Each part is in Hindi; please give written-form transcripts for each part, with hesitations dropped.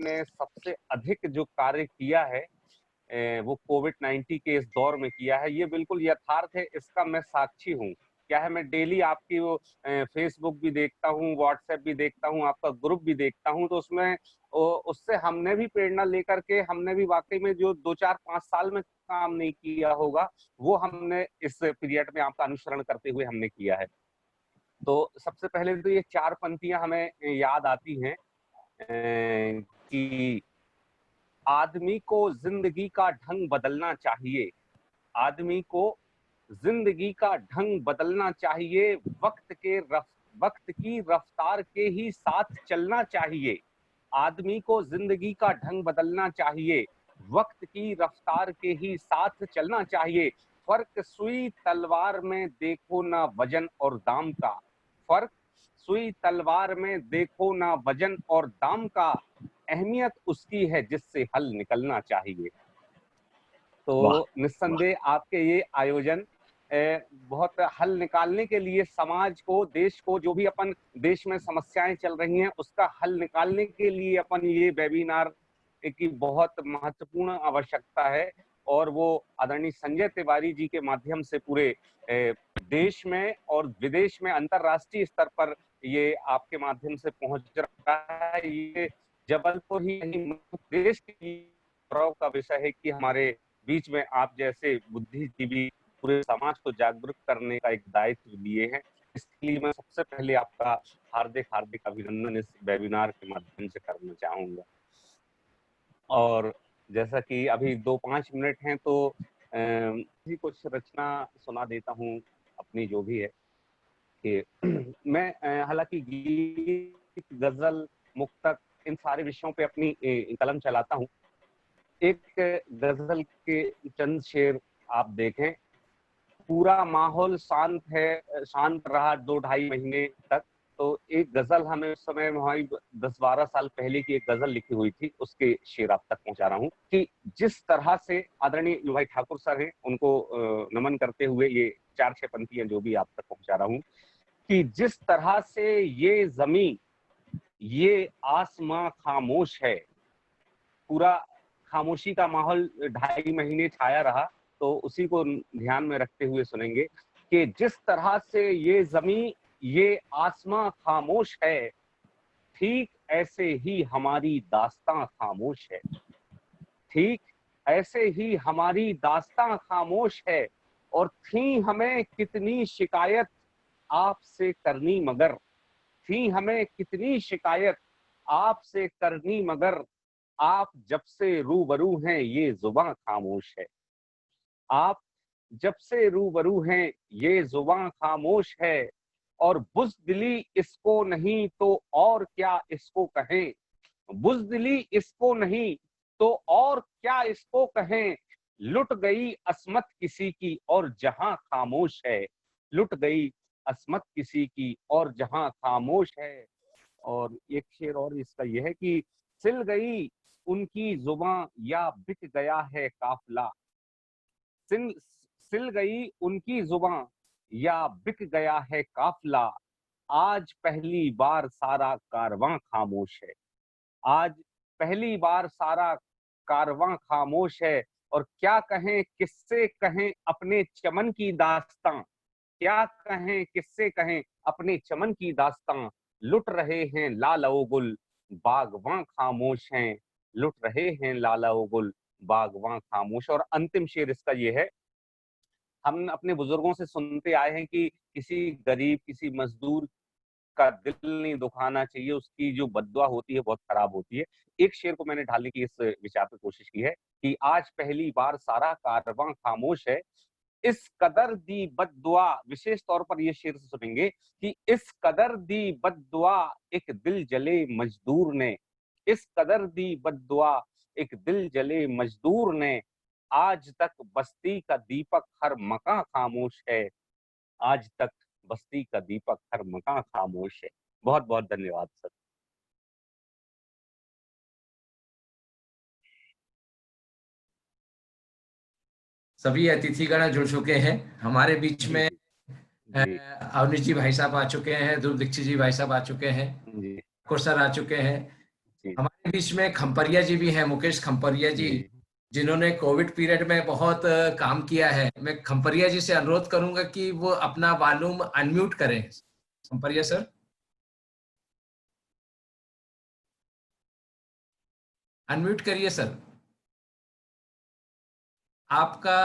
ने सबसे अधिक जो कार्य किया है वो कोविड-19 के इस दौर में किया है, ये बिल्कुल यथार्थ है, इसका मैं साक्षी हूँ। क्या है, मैं डेली आपकी वो फेसबुक भी देखता हूँ, व्हाट्सएप भी देखता हूँ, आपका ग्रुप भी देखता हूँ, तो उसमें उससे हमने भी प्रेरणा लेकर के हमने भी वाक़ई में जो 2, 4, 5 साल में काम नहीं किया होगा, वो हमने इस पीरियड में आपका अनुसरण करते हुए हमने किया है। तो सबसे पहले तो ये 4 पंक्तियाँ हमें याद आती हैं कि आदमी को ज़िंदगी का ढंग बदलना चाहिए। आदमी को ज़िंदगी का ढंग बदलना चाहिए, वक़्त की रफ़्तार के ही साथ चलना चाहिए। आदमी को ज़िंदगी का ढंग बदलना चाहिए, वक़्त की रफ़्तार के ही साथ चलना चाहिए। फ़र्क सुई तलवार में देखो ना वज़न और दाम का, फ़र्क सुई तलवार में देखो ना वज़न और दाम का, अहमियत उसकी है जिससे हल निकलना चाहिए। वाह! तो निस्संदेह आपके ये आयोजन बहुत हल निकालने के लिए समाज को, देश को, जो भी अपन देश में समस्याएँ चल रही हैं, उसका हल निकालने के लिए अपन ये वेबिनार की बहुत महत्वपूर्ण आवश्यकता है और वो आदरणीय संजय तिवारी जी के माध्यम से पूरे देश में और विदेश में अंतर्राष्ट्रीय स्तर पर ये आपके माध्यम से पहुँच रहा है। ये जबलपुर ही नहीं, देश की गौरव का विषय है कि हमारे बीच में आप जैसे बुद्धिजीवी पूरे समाज को जागरूक करने का एक दायित्व लिए हैं। इसके लिए मैं सबसे पहले आपका हार्दिक अभिनंदन इस वेबिनार के माध्यम से करना चाहूँगा। और जैसा कि अभी 2-5 मिनट हैं तो भी कुछ रचना सुना देता हूँ अपनी जो भी है कि मैं हालाँकि गीत, गज़ल, मुक्तक इन सारे विषयों पे अपनी कलम चलाता हूँ। एक गज़ल के चंद शेर आप देखें, पूरा माहौल शांत रहा 2 ढाई महीने तक, तो एक गज़ल हमें उस समय हमारी 10-12 साल पहले की एक गज़ल लिखी हुई थी, उसके शेर आप तक पहुँचा रहा हूँ कि जिस तरह से आदरणीय भाई ठाकुर सर हैं, उनको नमन करते हुए ये 4-6 पंक्तियाँ जो भी आप तक पहुँचा रहा हूँ कि जिस तरह से ये ज़मीं, ये आसमां खामोश है, पूरा खामोशी का माहौल 2.5 महीने छाया रहा, तो उसी को ध्यान में रखते हुए सुनेंगे कि जिस तरह से ये ज़मीं, ये आसमां खामोश है, ठीक ऐसे ही हमारी दास्तां खामोश है। ठीक ऐसे ही हमारी दास्तां खामोश है और थी हमें कितनी शिकायत आपसे करनी मगर, थी हमें कितनी शिकायत आपसे करनी मगर, आप जब से रूबरू हैं ये जुबां खामोश है। आप जब से रूबरू हैं ये जुबां खामोश है और बुज़दिली इसको नहीं तो और क्या इसको कहें, बुज़दिली इसको नहीं तो और क्या इसको कहें, लुट गई अस्मत किसी की और जहां खामोश है, लुट गई अस्मत किसी की और जहां खामोश है। और एक शेर और इसका यह है कि सिल गई उनकी जुबां या बिक गया है काफिला, सिल सिल गई उनकी जुबां या बिक गया है काफिला, आज पहली बार सारा कारवां खामोश है, आज पहली बार सारा कारवां खामोश है और क्या कहें किससे कहें अपने चमन की दास्तां, क्या कहें किससे कहें अपने चमन की दास्तां, लुट रहे हैं लाल ओ गुल बागवां खामोश हैं, लुट रहे हैं लाल ओ गुल बागवां खामोश। और अंतिम शेर इसका ये है, हम अपने बुजुर्गों से सुनते आए हैं कि किसी गरीब, किसी मजदूर का दिल नहीं दुखाना चाहिए, उसकी जो बद्दुआ होती है बहुत खराब होती है। एक शेर को मैंने ढालने की इस विचार पे कोशिश की है कि आज पहली बार सारा कारवां खामोश है, इस कदर दी बद्दुआ, विशेष तौर पर ये शेर से सुनेंगे कि इस कदर दी बद्दुआ एक दिल जले मजदूर ने, इस कदर दी बद्दुआ एक दिल जले मजदूर ने, आज तक बस्ती का दीपक हर मकां खामोश है, आज तक बस्ती का दीपक हर मकां खामोश है। बहुत-बहुत धन्यवाद सर। सभी अतिथिगण जुड़ चुके हैं हमारे बीच जी, में। जी। जी, अवनीश जी भाई साहब आ चुके हैं, ध्रुव दीक्षित जी भाई साहब आ चुके हैं, जी। ठाकुर सर आ चुके हैं। हमारे बीच में खम्परिया जी भी हैं, मुकेश खम्परिया जी, जी जिन्होंने कोविड पीरियड में बहुत काम किया है। मैं खम्परिया जी से अनुरोध करूंगा कि वो अपना वॉल्यूम अनम्यूट करें। खम्परिया सर, अनम्यूट करिए सर आपका।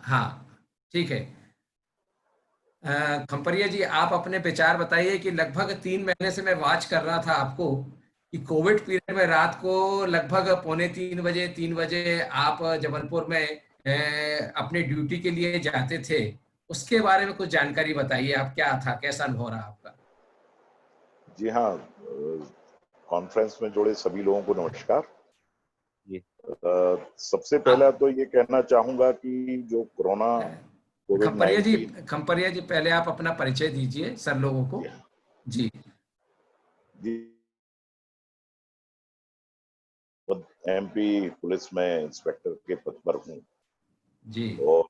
हाँ, ठीक है। खम्परिया जी, आप अपने विचार बताइए कि लगभग 3 महीने से मैं वॉच कर रहा था आपको कि कोविड पीरियड में रात को लगभग पौने 3 बजे 3 बजे आप जबलपुर में अपने ड्यूटी के लिए जाते थे। उसके बारे में कुछ जानकारी बताइए, आप क्या था, कैसा अनुभव रहा आपका? जी हाँ, कॉन्फ्रेंस में जुड़े सभी लोगों को नमस्कार। जी सबसे पहला तो ये कहना चाहूंगा कि जो कोरोना खम्परिया जी, 19 खम्परिया जी, पहले आप अपना परिचय दीजिए सर लोगों को। जी जी, एमपी पुलिस में इंस्पेक्टर के पद पर हूँ जी और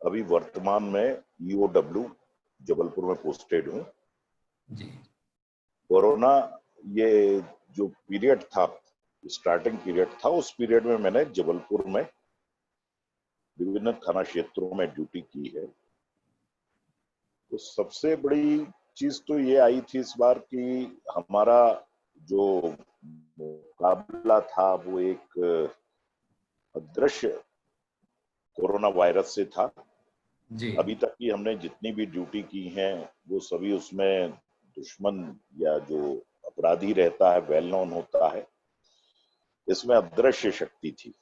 अभी वर्तमान में ईओडब्ल्यू जबलपुर में पोस्टेड हूँ। जी कोरोना ये जो पीरियड था, स्टार्टिंग पीरियड था, उस पीरियड में मैंने जबलपुर में विभिन्न थाना क्षेत्रों में ड्यूटी की है। तो सबसे बड़ी चीज तो ये आई थी इस बार कि हमारा जो मुकाबला था वो एक अदृश्य कोरोना वायरस से था। जी अभी तक की हमने जितनी भी ड्यूटी की हैं वो सभी उसमें दुश्मन या जो अपराधी रहता है वेल नोन होता है, इसमें अदृश्य शक्ति थी।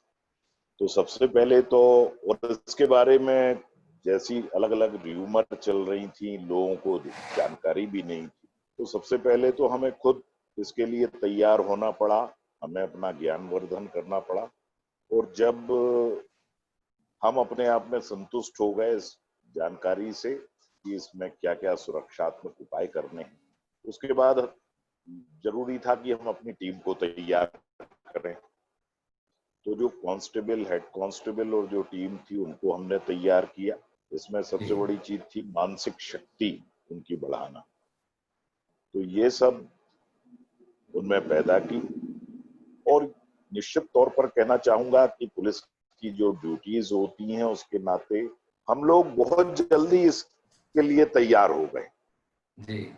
तो सबसे पहले तो, और इसके बारे में जैसी अलग अलग र्यूमर चल रही थी, लोगों को जानकारी भी नहीं थी। तो सबसे पहले तो हमें खुद इसके लिए तैयार होना पड़ा, हमें अपना ज्ञानवर्धन करना पड़ा। और जब हम अपने आप में संतुष्ट हो गए इस जानकारी से कि इसमें क्या क्या सुरक्षात्मक उपाय करने हैं, उसके बाद जरूरी था कि हम अपनी टीम को तैयार करें। तो जो कांस्टेबल, हेड कांस्टेबल और जो टीम थी उनको हमने तैयार किया। इसमें सबसे बड़ी चीज थी मानसिक शक्ति उनकी बढ़ाना। तो ये सब उनमें पैदा की। और निश्चित तौर पर कहना चाहूंगा कि पुलिस की जो ड्यूटीज होती हैं उसके नाते हम लोग बहुत जल्दी इसके लिए तैयार हो गए। जी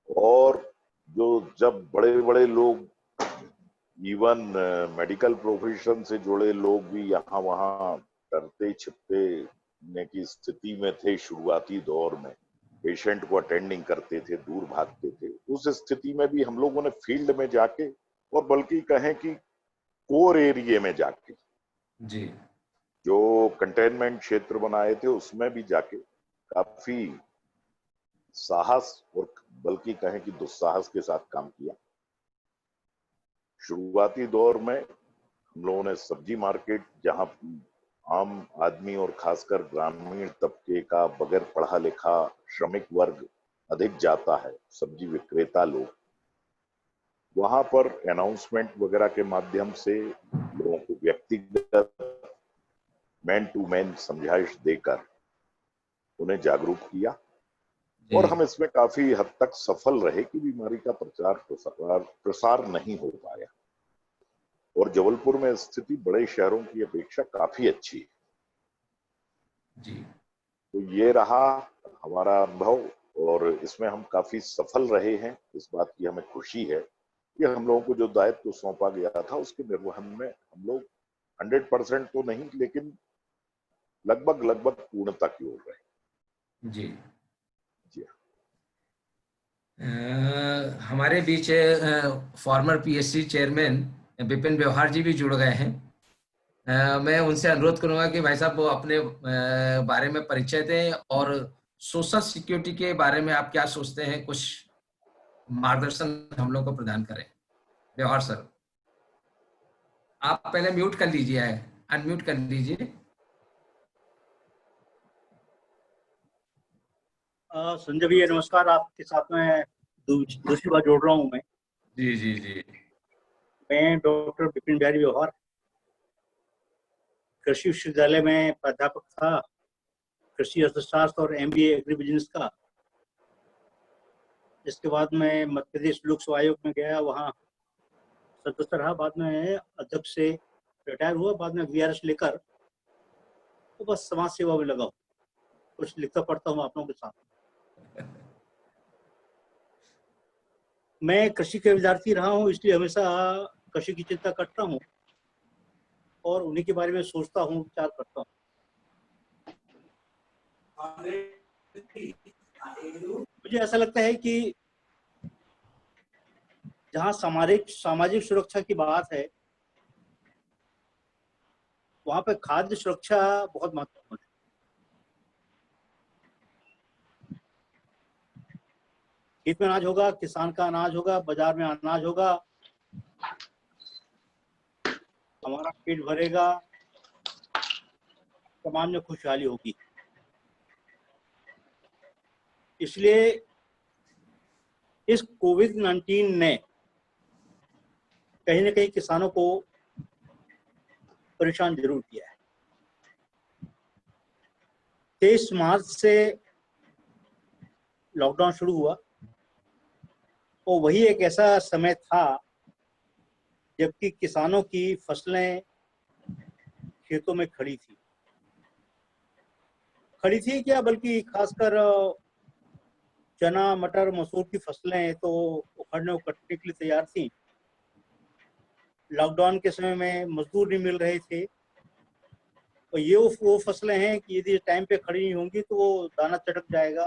और जो जब बड़े बड़े लोग, इवन मेडिकल प्रोफेशन से जुड़े लोग भी यहाँ वहाँ डरते छिपते की स्थिति में थे शुरुआती दौर में, पेशेंट को अटेंडिंग करते थे, दूर भागते थे, उस स्थिति में भी हम लोगों ने फील्ड में जाके, और बल्कि कहें कि कोर एरिया में जाके, जी जो कंटेनमेंट क्षेत्र बनाए थे उसमें भी जाके काफी साहस और बल्कि कहें कि दुस्साहस के साथ काम किया। शुरुआती दौर में हम लोगों ने सब्जी मार्केट, जहां आम आदमी और खासकर ग्रामीण तबके का बगैर पढ़ा लिखा श्रमिक वर्ग अधिक जाता है, सब्जी विक्रेता लोग, वहां पर अनाउंसमेंट वगैरह के माध्यम से लोगों को व्यक्तिगत मैन टू मैन समझाइश देकर उन्हें जागरूक किया। और हम इसमें काफी हद तक सफल रहे कि बीमारी का प्रसार नहीं हो पाया। और जबलपुर में स्थिति बड़े शहरों की अपेक्षा काफी अच्छी है। जी तो ये रहा हमारा अनुभव और इसमें हम काफी सफल रहे हैं। इस बात की हमें खुशी है कि हम लोगों को जो दायित्व सौंपा गया था उसके निर्वहन में हम लोग 100% तो नहीं, लेकिन लगभग लगभग पूर्णता की ओर रहे। जी जी हमारे बीच फॉर्मर पीएससी चेयरमैन विपिन व्यवहार जी भी जुड़ गए हैं। मैं उनसे अनुरोध करूंगा कि भाई साहब वो अपने बारे में परिचय दें और सोशल सिक्योरिटी के बारे में आप क्या सोचते हैं, कुछ मार्गदर्शन हम लोग को प्रदान करें। व्यवहार सर, आप पहले म्यूट कर लीजिए, अनम्यूट कर लीजिए। संजय भैया नमस्कार, आपके साथ में दूसरी बार जोड़ रहा हूँ मैं। जी जी जी मैं डॉक्टर विपिन बिहारी व्यवहार, कृषि विश्वविद्यालय में प्राध्यापक था, कृषि अर्थशास्त्र और MBA एग्री बिजनेस का। इसके बाद मैं मध्य प्रदेश लोक सेवा आयोग में गया, वहाँ सदस्य रहा, बाद में अध्यक्ष से रिटायर हुआ, बाद में वीआरएस लेकर तो बस समाज सेवा में लगा हूं, कुछ लिखता पढ़ता हूँ आप लोगों के साथ। मैं कृषि के विद्यार्थी रहा हूँ, इसलिए हमेशा कृषि की चिंता करता हूँ और उन्हीं के बारे में सोचता हूँ, विचार करता हूँ। मुझे ऐसा लगता है कि जहाँ सामाजिक सुरक्षा की बात है, वहां पे खाद्य सुरक्षा बहुत महत्वपूर्ण है। खेत में अनाज होगा, किसान का अनाज होगा, बाजार में अनाज होगा, हमारा पेट भरेगा, समाज में खुशहाली होगी। इसलिए इस कोविड-19 ने कहीं न कहीं किसानों को परेशान जरूर किया है। 23 मार्च से लॉकडाउन शुरू हुआ और वही एक ऐसा समय था जबकि किसानों की फसलें खेतों में खड़ी थी क्या, बल्कि खासकर चना, मटर, मसूर की फसलें तो उखड़ने और कटने के लिए तैयार थी। लॉकडाउन के समय में मजदूर नहीं मिल रहे थे और ये वो फसलें हैं कि यदि टाइम पे खड़ी नहीं होंगी तो वो दाना चटक जाएगा,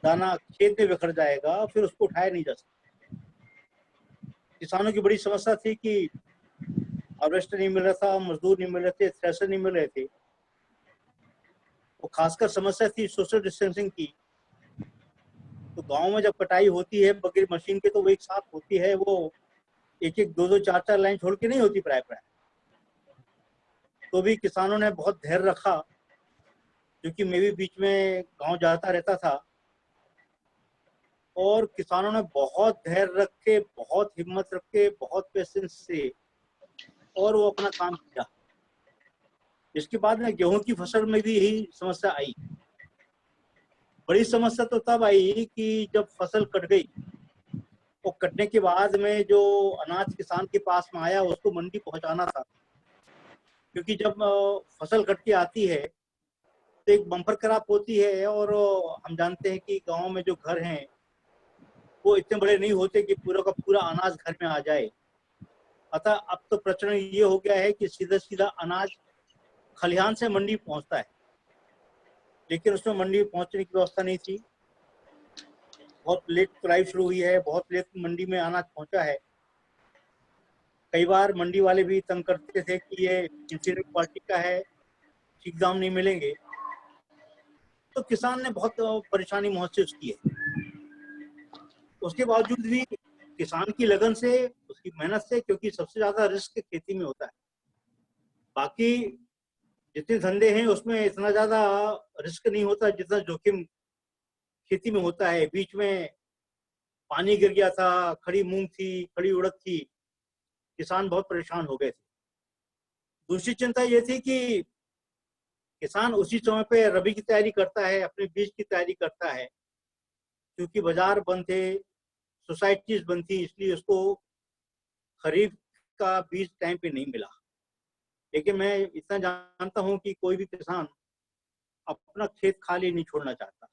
दाना खेत में बिखर जाएगा, फिर उसको उठाया नहीं जा सकता। किसानों की बड़ी समस्या थी कि हार्वेस्टर नहीं मिल रहा था, मजदूर नहीं मिल रहे थे, थ्रेशर नहीं मिल रहे थे। वो खासकर समस्या थी सोशल डिस्टेंसिंग की। तो गांव में जब कटाई होती है बगैर मशीन के तो वो एक साथ होती है, वो एक एक, दो दो, चार चार लाइन छोड़ के नहीं होती प्राय। तो भी किसानों ने बहुत धैर्य रखा, क्योंकि मैं भी बीच में गांव जाता रहता था और किसानों ने बहुत धैर्य रख के, बहुत हिम्मत रख के, बहुत पेशेंस से और वो अपना काम किया। इसके बाद में गेहूं की फसल में भी यही समस्या आई। बड़ी समस्या तो तब आई कि जब फसल कट गई और कटने के बाद में जो अनाज किसान के पास में आया उसको मंडी पहुंचाना था, क्योंकि जब फसल कट के आती है तो एक बम्पर क्रॉप होती है और हम जानते हैं कि गांव में जो घर हैं वो इतने बड़े नहीं होते कि पूरा का पूरा अनाज घर में आ जाए। अतः अब तो प्रचलन ये हो गया है कि सीधा सीधा अनाज खलिहान से मंडी पहुंचता है, लेकिन उसमें मंडी पहुंचने की व्यवस्था नहीं थी। बहुत लेट तुलाई शुरू हुई है, बहुत लेट मंडी में अनाज पहुंचा है। कई बार मंडी वाले भी तंग करते थे कि ये इंफीरियर क्वालिटी का है, ठीक दाम नहीं मिलेंगे। तो किसान ने बहुत परेशानी महसूस की है। उसके बावजूद भी किसान की लगन से, उसकी मेहनत से, क्योंकि सबसे ज्यादा रिस्क खेती में होता है। बाकी जितने धंधे हैं उसमें इतना ज्यादा रिस्क नहीं होता जितना जोखिम खेती में होता है। बीच में पानी गिर गया था, खड़ी मूंग थी, खड़ी उड़द थी, किसान बहुत परेशान हो गए थे। दूसरी चिंता ये थी कि किसान उसी समय पे रबी की तैयारी करता है, अपने बीज की तैयारी करता है, क्योंकि बाजार बंद थे, सोसाइटीज बंद थी, इसलिए उसको खरीफ का बीज टाइम पे नहीं मिला। लेकिन मैं इतना जानता हूं कि कोई भी किसान अपना खेत खाली नहीं छोड़ना चाहता,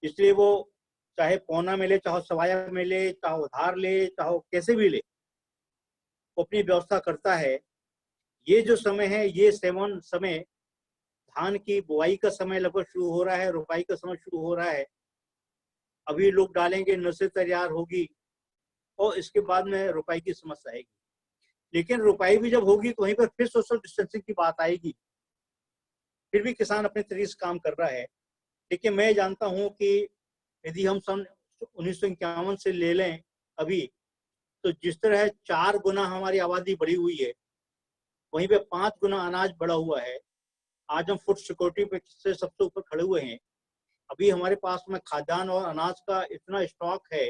इसलिए वो चाहे पौना मिले, चाहे सवाया मिले, चाहे उधार ले, चाहे कैसे भी ले, वो अपनी व्यवस्था करता है। ये जो समय है, ये समय धान की बुआई का समय लगभग शुरू हो रहा है, रोपाई का समय शुरू हो रहा है। अभी लोग डालेंगे, नर्सरी तैयार होगी और इसके बाद में रोपाई की समस्या आएगी। लेकिन रोपाई भी जब होगी तो वहीं पर फिर सोशल डिस्टेंसिंग की बात आएगी। फिर भी किसान अपने तरीके से काम कर रहा है। लेकिन मैं जानता हूं कि यदि हम सन 1951 से ले लें अभी, तो जिस तरह 4 गुना हमारी आबादी बढ़ी हुई है, वहीं पे 5 गुना अनाज बढ़ा हुआ है। आज हम फूड सिक्योरिटी पे से सबसे ऊपर खड़े हुए हैं। अभी हमारे पास में खाद्यान्न और अनाज का इतना स्टॉक है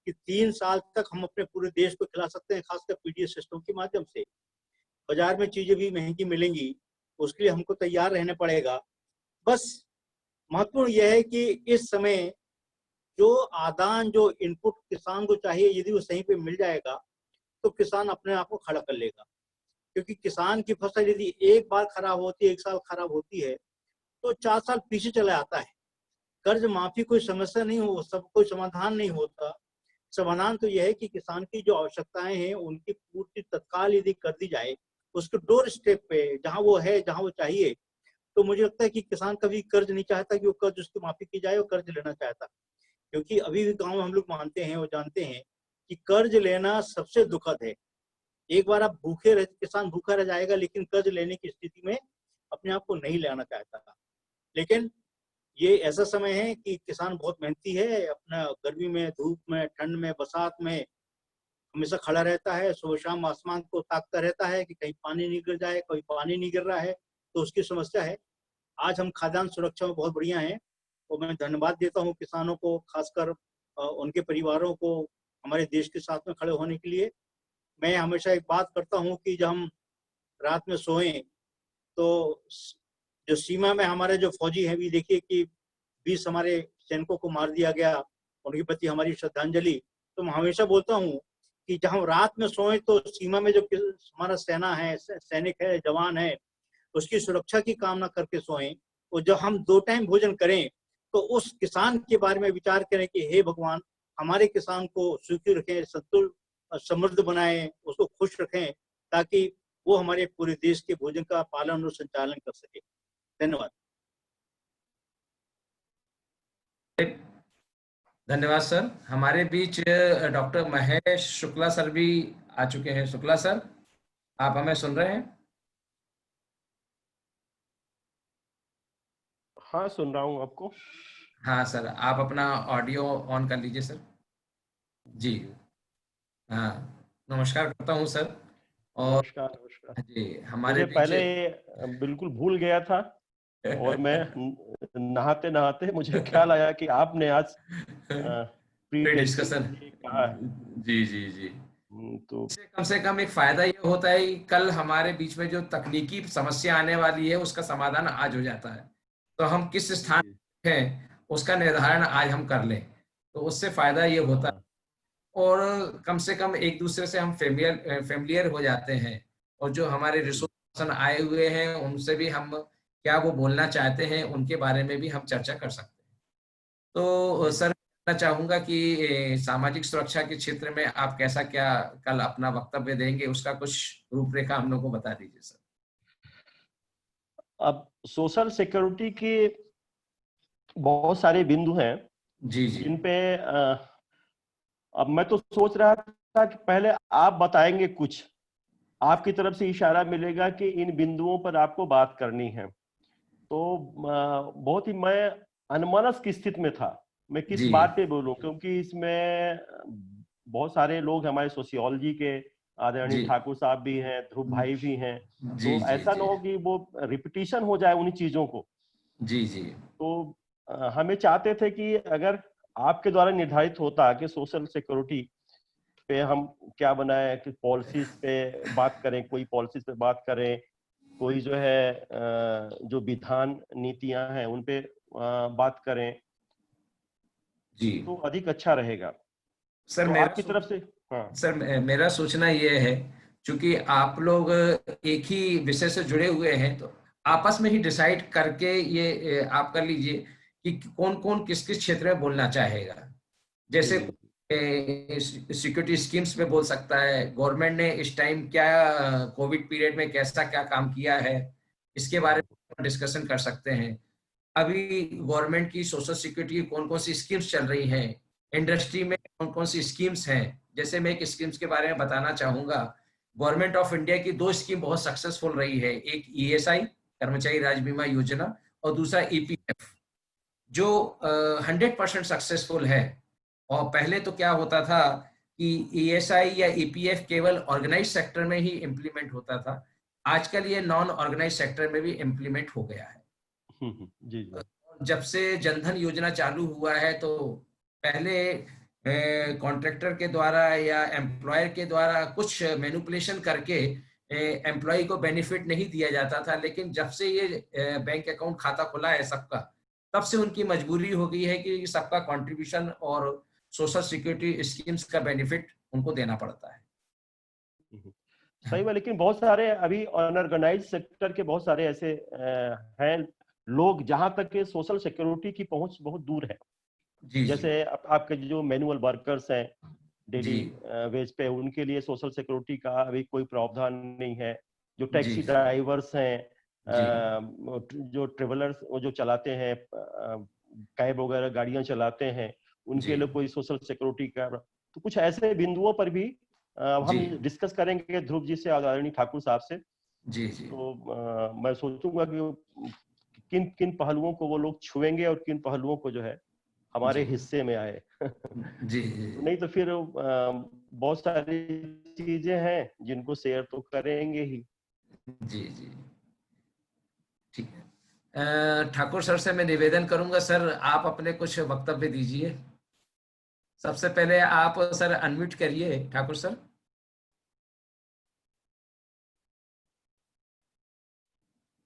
कि 3 साल तक हम अपने पूरे देश को खिला सकते हैं, खासकर पीडीएस सिस्टम के माध्यम से। बाजार में चीजें भी महंगी मिलेंगी, उसके लिए हमको तैयार रहना पड़ेगा। बस महत्वपूर्ण यह है कि इस समय जो आदान, जो इनपुट किसान को चाहिए, यदि वो सही पे मिल जाएगा तो किसान अपने आप को खड़ा कर लेगा। क्योंकि किसान की फसल यदि एक बार खराब होती है, एक साल खराब होती है, तो 4 साल पीछे चला आता है। कर्ज माफी कोई समस्या नहीं हो, सब कोई समाधान नहीं होता। समाधान तो यह है कि किसान की जो आवश्यकताएं हैं उनकी पूर्ति तत्काल यदि कर दी जाए, उसके डोर स्टेप पे जहां वो है, जहां वो चाहिए, तो मुझे लगता है कि किसान कभी कर्ज नहीं चाहता कि वो कर्ज उसकी माफी की जाए और कर्ज लेना चाहता। क्योंकि अभी भी गांव में हम लोग मानते हैं और जानते हैं कि कर्ज लेना सबसे दुखद है। एक बार आप भूखे रह, किसान भूखा रह जाएगा, लेकिन कर्ज लेने की स्थिति में अपने आप को नहीं लेना चाहता। लेकिन ये ऐसा समय है कि किसान बहुत मेहनती है, अपना गर्मी में, धूप में, ठंड में, बरसात में हमेशा खड़ा रहता है, सुबह शाम आसमान को ताकता रहता है कि कहीं पानी नहीं गिर जाए। कोई पानी नहीं गिर रहा है तो उसकी समस्या है। आज हम खाद्यान्न सुरक्षा में बहुत बढ़िया हैं और मैं धन्यवाद देता हूँ किसानों को, खासकर उनके परिवारों को हमारे देश के साथ में खड़े होने के लिए। मैं हमेशा एक बात करता हूँ कि जब हम रात में सोएं तो जो सीमा में हमारे जो फौजी हैं, भी देखिए कि 20 हमारे सैनिकों को मार दिया गया, उनके प्रति हमारी श्रद्धांजलि। तो मैं हमेशा बोलता हूँ कि जब हम रात में सोएं तो सीमा में जो हमारा सेना है, सैनिक है, जवान है, उसकी सुरक्षा की कामना करके सोएं। और जब हम 2 टाइम भोजन करें तो उस किसान के बारे में विचार करें कि हे भगवान, हमारे किसान को सुखी रखें, संतुल समृद्ध बनाएं, उसको खुश रखें, ताकि वो हमारे पूरे देश के भोजन का पालन और संचालन कर सके। धन्यवाद। धन्यवाद सर। हमारे बीच डॉक्टर महेश शुक्ला सर भी आ चुके हैं। शुक्ला सर, आप हमें सुन रहे हैं? हाँ, सुन रहा हूँ आपको। हाँ सर, आप अपना ऑडियो ऑन कर लीजिए सर। जी हाँ, नमस्कार करता हूँ सर। और नमस्कार। नमस्कार जी, हमारे मुझे पहले बिल्कुल भूल गया था और मैं नहाते नहाते मुझे ख्याल आया कि आपने आज प्री डिस्कशन कहा है। जी जी जी। तो कम से कम एक फायदा ये होता है कि कल हमारे बीच में जो तकनीकी समस्या आने वाली है उसका समाधान आज हो जाता है। तो हम किस स्थान पे हैं उसका निर्धारण आज हम कर लें, तो उससे फायदा ये होता है। और कम से कम एक दूसरे से हम फेमिलियर हो जाते हैं, और जो हमारे रिसोर्स पर्सन आए हुए हैं उनसे भी हम क्या वो बोलना चाहते हैं उनके बारे में भी हम चर्चा कर सकते हैं। तो सर, मैं चाहूंगा कि सामाजिक सुरक्षा के क्षेत्र में आप कैसा क्या कल अपना वक्तव्य देंगे, उसका कुछ रूपरेखा हम लोग को बता दीजिए सर। अब सोशल सिक्योरिटी के बहुत सारे बिंदु हैं जी जी। जिन पे अब मैं तो सोच रहा था कि पहले आप बताएंगे, कुछ आपकी तरफ से इशारा मिलेगा कि इन बिंदुओं पर आपको बात करनी है। तो बहुत ही मैं अनमनस की स्थिति में था, मैं किस बात पे बोलूं, क्योंकि इसमें बहुत सारे लोग हमारे सोशियोलॉजी के आदरणीय ठाकुर साहब भी हैं, ध्रुव भाई भी हैं, तो ऐसा ना हो कि वो रिपीटिशन हो जाए उन चीजों को। जी जी। तो हमें चाहते थे कि अगर आपके द्वारा निर्धारित होता कि सोशल सिक्योरिटी पे हम क्या बनाए, कि पॉलिसीज पे बात करें, कोई पॉलिसीज पे बात करें, कोई जो है जो विधान नीतियां हैं उन पे बात करें, जी, तो अधिक अच्छा रहेगा सर। तो मेरा आपकी तरफ से सर मेरा सोचना ये है, क्योंकि आप लोग एक ही विषय से जुड़े हुए हैं, तो आपस में ही डिसाइड करके ये आप कर लीजिए कि कौन कौन किस किस क्षेत्र में बोलना चाहेगा। जैसे सिक्योरिटी स्कीम्स में बोल सकता है, गवर्नमेंट ने इस टाइम क्या कोविड पीरियड में कैसा क्या काम किया है, इसके बारे में डिस्कशन कर सकते हैं। अभी गवर्नमेंट की सोशल सिक्योरिटी की कौन कौन सी स्कीम्स चल रही हैं, इंडस्ट्री में कौन कौन सी स्कीम्स हैं। जैसे मैं एक स्कीम्स के बारे में बताना चाहूंगा। गवर्नमेंट ऑफ इंडिया की 2 स्कीम बहुत सक्सेसफुल रही है, एक ESI कर्मचारी राज्य बीमा योजना और दूसरा EPF, जो 100% सक्सेसफुल है। और पहले तो क्या होता था कि ESI या EPF केवल ऑर्गेनाइज सेक्टर में ही इम्प्लीमेंट होता था, आजकल ये नॉन ऑर्गेनाइज सेक्टर में भी इम्प्लीमेंट हो गया है। जी जी। जब से जनधन योजना चालू हुआ है, तो पहले कॉन्ट्रैक्टर के द्वारा या एम्प्लॉयर के द्वारा कुछ मैनिपुलेशन करके एम्प्लॉय को बेनिफिट नहीं दिया जाता था, लेकिन जब से ये बैंक अकाउंट खाता खुला है सबका, तब से उनकी मजबूरी हो गई है कि सबका कंट्रीब्यूशन और सोशल सिक्योरिटी स्कीम्स का बेनिफिट उनको देना पड़ता है। सही में, लेकिन बहुत सारे अभी अनऑर्गेनाइज सेक्टर के बहुत सारे ऐसे हैं लोग जहां तक के सोशल सिक्योरिटी की पहुंच बहुत दूर है। जी, जैसे आपके जो मैनुअल वर्कर्स हैं डेली जी, वेज पे, उनके लिए सोशल सिक्योरिटी का अभी कोई प्रावधान नहीं है। जो जी, टैक्सी ड्राइवर्स हैं, जी, जो ट्रेवलर्स वो जो चलाते हैं, कैब वगैरह गाड़ियां चलाते हैं, उनके जी, लिए कोई सोशल सिक्योरिटी का, तो कुछ ऐसे बिंदुओं पर भी हम जी, डिस्कस करेंगे ध्रुव जी से, आदरणीय ठाकुर साहब से। जी, जी, तो मैं सोचूंगा कि किन किन पहलुओं को वो लोग छुएंगे और किन पहलुओं को जो है हमारे जी, हिस्से में आए। जी, नहीं तो फिर बहुत सारी चीजें हैं जिनको शेयर तो करेंगे ही। जी, जी, ठीक है। ठाकुर सर से मैं निवेदन करूंगा, सर आप अपने कुछ वक्तव्य दीजिए। सबसे पहले आप सर अनम्यूट करिए, ठाकुर सर।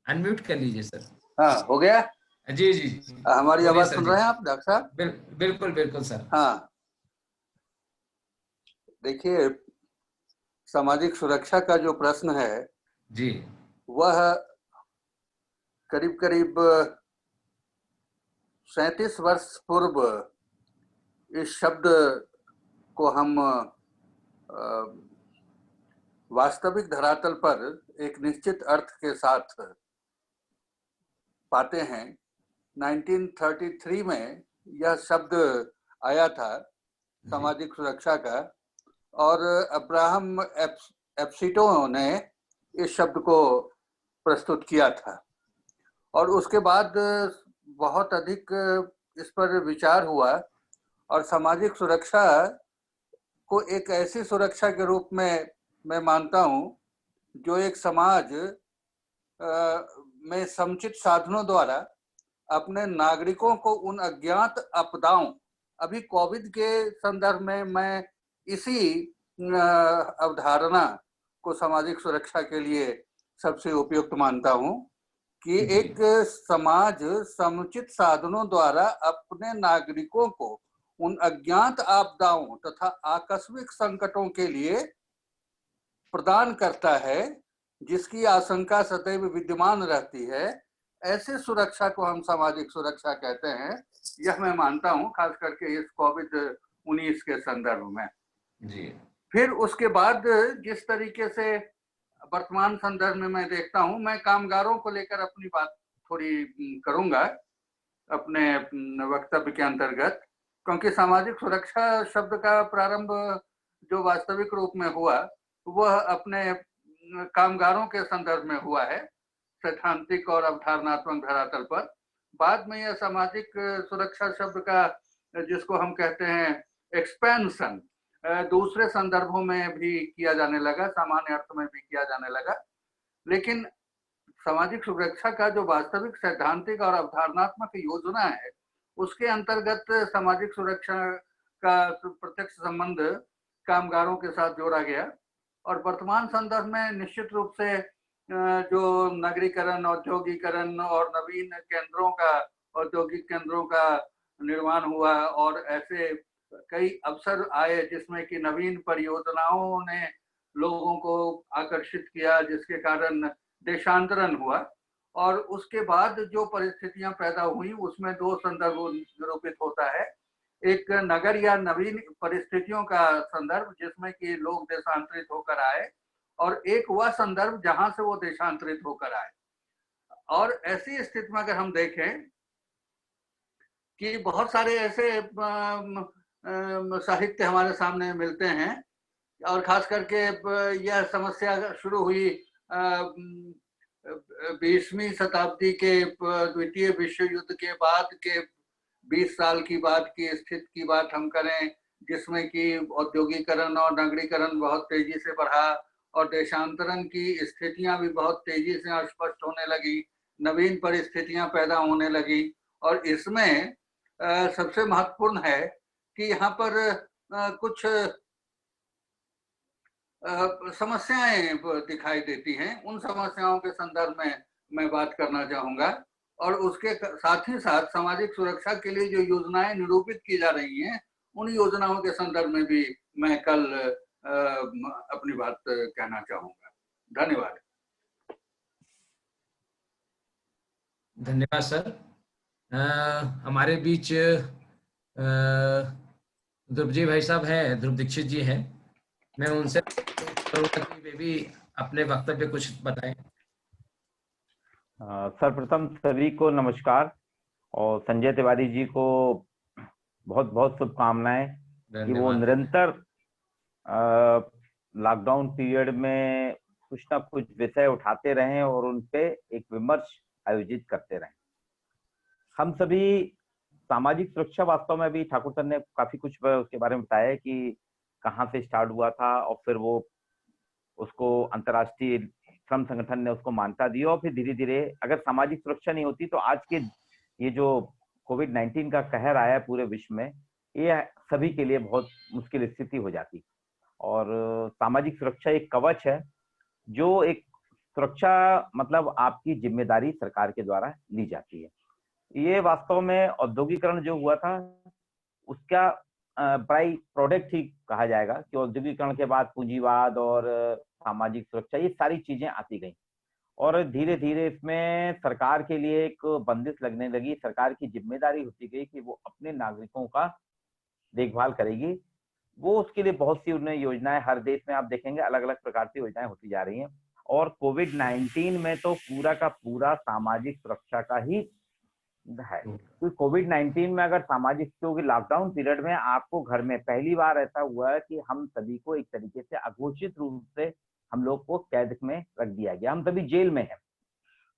अनम्यूट कर लीजिए सर। हाँ, हो गया। जी, जी, हमारी बोलिए आवाज सर सुन जी। रहे हैं आप डॉक्टर साहब? बिल्कुल बिल्कुल सर। हाँ, देखिए, सामाजिक सुरक्षा का जो प्रश्न है जी, वह करीब करीब 37 वर्ष पूर्व इस शब्द को हम वास्तविक धरातल पर एक निश्चित अर्थ के साथ पाते हैं। 1933 में यह शब्द आया था सामाजिक सुरक्षा का, और अब्राहम एप्सिटो ने इस शब्द को प्रस्तुत किया था। और उसके बाद बहुत अधिक इस पर विचार हुआ, और सामाजिक सुरक्षा को एक ऐसी सुरक्षा के रूप में मैं मानता हूं जो एक समाज में समुचित साधनों द्वारा अपने नागरिकों को उन अज्ञात आपदाओं, अभी कोविड के संदर्भ में मैं इसी अवधारणा को सामाजिक सुरक्षा के लिए सबसे उपयुक्त मानता हूं कि एक समाज समुचित साधनों द्वारा अपने नागरिकों को उन अज्ञात आपदाओं तथा आकस्मिक संकटों के लिए प्रदान करता है जिसकी आशंका सदैव विद्यमान रहती है। ऐसे सुरक्षा को हम सामाजिक सुरक्षा कहते हैं। यह मैं मानता हूं, खास करके इस कोविड-19 के संदर्भ में। जी, फिर उसके बाद जिस तरीके से वर्तमान संदर्भ में मैं देखता हूं, मैं कामगारों को लेकर अपनी बात थोड़ी करूंगा अपने वक्तव्य के अंतर्गत, क्योंकि सामाजिक सुरक्षा शब्द का प्रारंभ जो वास्तविक रूप में हुआ वह अपने कामगारों के संदर्भ में हुआ है, सैद्धांतिक और अवधारणात्मक धरातल पर। बाद में यह सामाजिक सुरक्षा शब्द का, जिसको हम कहते हैं एक्सपेंशन, दूसरे संदर्भों में भी किया जाने लगा, सामान्य अर्थ में भी किया जाने लगा। लेकिन सामाजिक सुरक्षा का जो वास्तविक सैद्धांतिक और अवधारणात्मक योजना है, उसके अंतर्गत सामाजिक सुरक्षा का प्रत्यक्ष संबंध कामगारों के साथ जोड़ा गया। और वर्तमान संदर्भ में निश्चित रूप से जो नगरीकरण, औद्योगिकरण और नवीन केंद्रों का, औद्योगिक केंद्रों का निर्माण हुआ और ऐसे कई अवसर आए जिसमें कि नवीन परियोजनाओं ने लोगों को आकर्षित किया, जिसके कारण देशांतरण हुआ। और उसके बाद जो परिस्थितियां पैदा हुई उसमें दो संदर्भ निरूपित होता है। एक नगर या नवीन परिस्थितियों का संदर्भ जिसमें कि लोग देशांतरित होकर आए, और एक वह संदर्भ जहां से वो देशांतरित होकर आए। और ऐसी स्थिति में अगर हम देखें कि बहुत सारे ऐसे साहित्य हमारे सामने मिलते हैं, और खास करके यह समस्या शुरू हुई 20वीं शताब्दी के द्वितीय विश्व युद्ध के बाद के 20 साल की बाद की स्थिति की बात हम करें, जिसमें कि औद्योगिकरण और नगरीकरण बहुत तेजी से बढ़ा और देशांतरण की स्थितियां भी बहुत तेजी से स्पष्ट होने लगी, नवीन परिस्थितियां पैदा होने लगी। और इसमें सबसे महत्वपूर्ण है कि यहाँ पर कुछ समस्याएं दिखाई देती हैं। उन समस्याओं के संदर्भ में मैं बात करना चाहूंगा। और उसके साथ ही साथ सामाजिक सुरक्षा के लिए जो योजनाएं निरूपित की जा रही हैं, उन योजनाओं के संदर्भ में भी मैं कल अपनी बात कहना चाहूंगा। धन्यवाद। धन्यवाद सर। हमारे बीच ध्रुव जी भाई साहब हैं, ध्रुव दीक्षित जी हैं। मैं उनसे करूंगा कि वे भी अपने वक्तव्य कुछ बताएं। सर्वप्रथम सभी को नमस्कार और संजय तिवारी जी को बहुत बहुत शुभकामनाएं कि वो निरंतर लॉकडाउन पीरियड में कुछ ना कुछ विषय उठाते रहें और उन पे एक विमर्श आयोजित करते रहें। हम सभी सामाजिक सुरक्षा वास्तव में अभी ठाकुर सर ने काफी कुछ उसके बारे में बताया कि कहाँ से स्टार्ट हुआ था और फिर वो उसको अंतर्राष्ट्रीय श्रम संगठन ने उसको मान्यता दी और फिर धीरे धीरे अगर सामाजिक सुरक्षा नहीं होती तो आज के ये जो कोविड-19 का कहर आया पूरे विश्व में, ये सभी के लिए बहुत मुश्किल स्थिति हो जाती। और सामाजिक सुरक्षा एक कवच है जो एक सुरक्षा मतलब आपकी जिम्मेदारी सरकार के द्वारा ली जाती है। ये वास्तव में औद्योगिकरण जो हुआ था उसका बाई प्रोडक्ट ही कहा जाएगा कि औद्योगिकरण के बाद पूंजीवाद और सामाजिक सुरक्षा ये सारी चीजें आती गई और धीरे धीरे इसमें सरकार के लिए एक बंदिश लगने लगी। सरकार की जिम्मेदारी होती गई कि वो अपने नागरिकों का देखभाल करेगी। वो उसके लिए बहुत सी उन्हें योजनाएं, हर देश में आप देखेंगे अलग अलग प्रकार की योजनाएं होती जा रही हैं और कोविड-19 में तो पूरा का पूरा सामाजिक सुरक्षा का ही है। तो कोविड-19 में अगर सामाजिक, क्योंकि लॉकडाउन पीरियड में आपको घर में पहली बार ऐसा हुआ है कि हम सभी को एक तरीके से अघोषित रूप से हम लोग को कैद में रख दिया गया। हम सभी जेल में हैं।